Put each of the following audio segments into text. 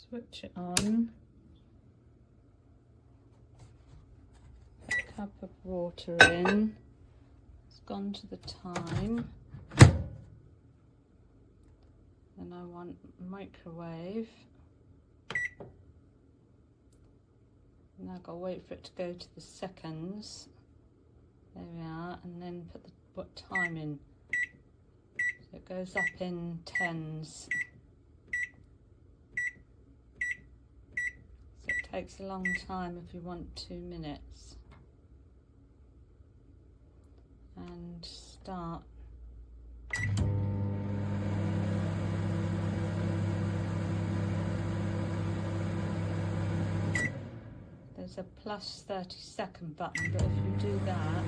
Switch it on. Put a cup of water in. It's gone to the time. Then I want microwave. Now I've got to wait for it to go to the seconds. There we are, and then put the time in. So it goes up in tens. So it takes a long time if you want 2 minutes. And start. There's a plus 30-second button, but if you do that,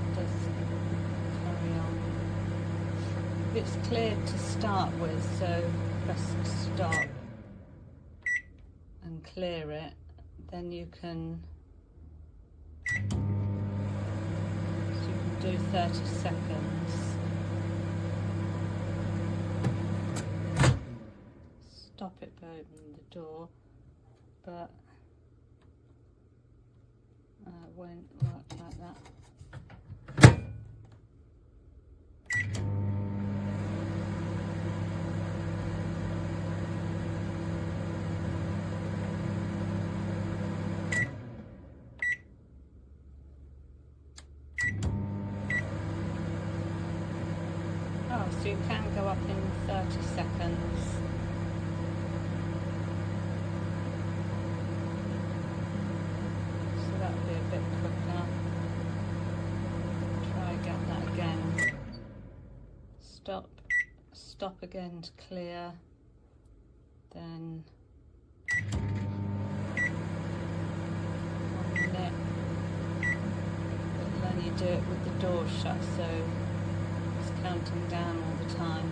it does carry on. It's cleared to start with, so press stop and clear it. Then you can do 30 seconds. Stop it by opening the door, but it won't work like that. Oh, so you can go up in 30 seconds. So that'll be a bit quicker. Try get that again. Stop again to clear. Then 1 minute. But then you do it with the door shut, so counting down all the time.